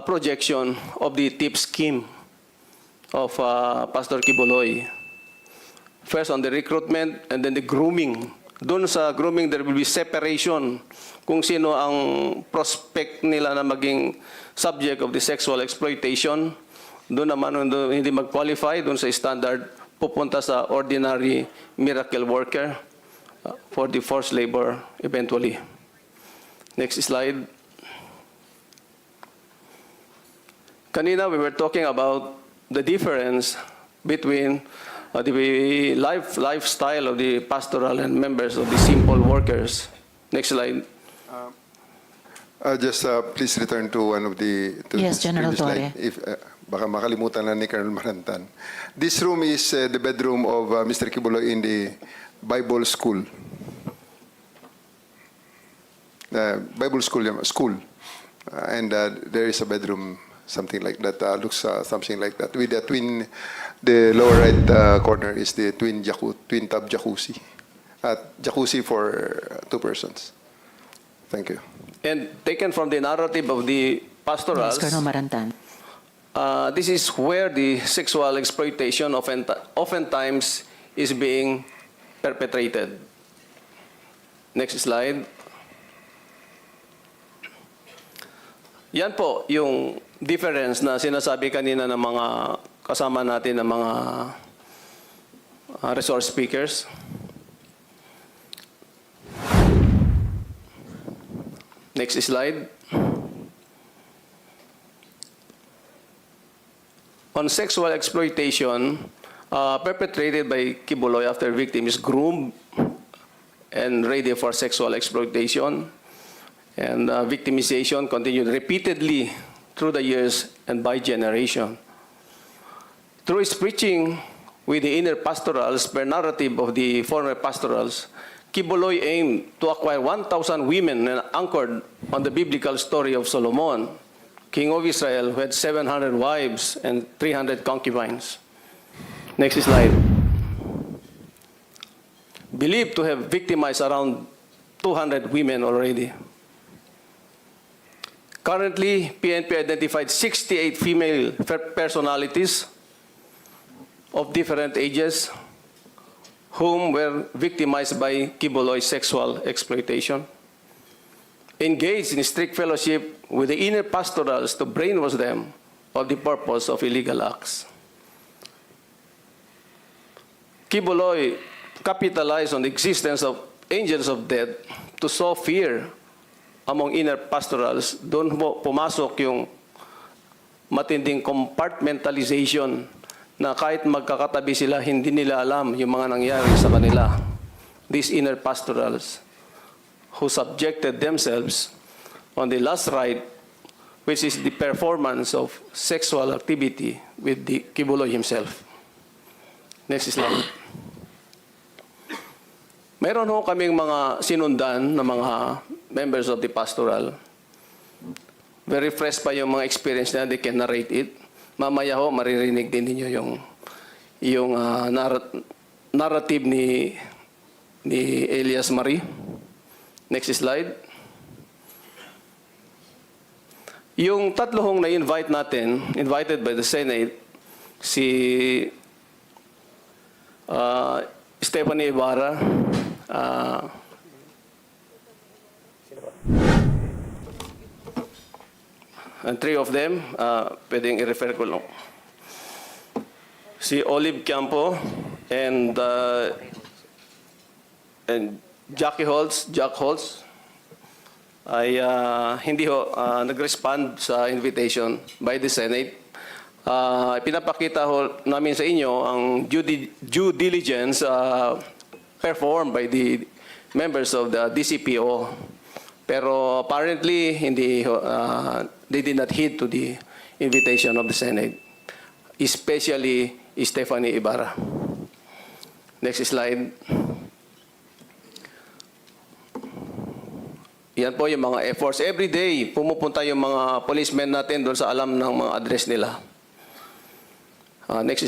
projection of the tip scheme of Pastor Quiboloy. First on the recruitment and then the grooming. Doon sa grooming, there will be separation kung sino ang prospect nila na maging subject of the sexual exploitation. Doon naman hindi mag-qualify, doon sa standard, pupunta sa ordinary miracle worker for the forced labor eventually. Next slide. Kanina we were talking about the difference between the lifestyle of the pastoral and members of the simple workers. Next slide. Just please return to one of the... Yes, General Torre. If, baka makalimutan na ni Colonel Marantan. This room is the bedroom of Mr. Quiboloy in the Bible school. Bible school. And there is a bedroom, something like that, looks something like that. With the twin, the lower right corner is the twin tub jacuzzi. Jacuzzi for 2 persons. Thank you. And taken from the narrative of the pastorals, Yes, Colonel Marantan. this is where the sexual exploitation oftentimes is being perpetrated. Next slide. Yan po yung difference na sinasabi kanina ng mga kasama natin ng mga resource speakers. Next slide. On sexual exploitation perpetrated by Quiboloy after victim is groomed and ready for sexual exploitation, and victimization continued repeatedly through the years and by generation. Through his preaching with the inner pastorals per narrative of the former pastorals, Quiboloy aimed to acquire 1,000 women anchored on the biblical story of Solomon, king of Israel, who had 700 wives and 300 concubines. Next slide. Believed to have victimized around 200 women already. Currently, PNP identified 68 female personalities of different ages whom were victimized by Quiboloy's sexual exploitation, engaged in strict fellowship with the inner pastorals to brainwash them of the purpose of illegal acts. Quiboloy capitalized on the existence of angels of death to sow fear among inner pastorals. Doon pumasok yung matinding compartmentalization na kahit magkakatabi sila, hindi nila alam yung mga nangyari sa kanila. These inner pastorals who subjected themselves on the last rite, which is the performance of sexual activity with the Quiboloy himself. Next slide. Meron ho kaming mga sinundan na mga members of the pastoral. Very fresh pa yung mga experience na they can narrate it. Mamaya ho, maririnig din ninyo yung narrative ni Elias Marie. Next slide. Yung tatlo hong na-invite natin, invited by the Senate, si Stephanie Ibarra, and 3 of them, pwedeng i-refer ko lang. Si Olive Campo and Jack Holtz, ay hindi ho nag-respond sa invitation by the Senate. Pinapakita ho namin sa inyo ang due diligence performed by the members of the DCPO. Pero apparently, they did not heed to the invitation of the Senate, especially Stephanie Ibarra. Next slide. Yan po yung mga efforts. Every day, pumupunta yung mga policemen natin doon sa alam ng mga address nila. Next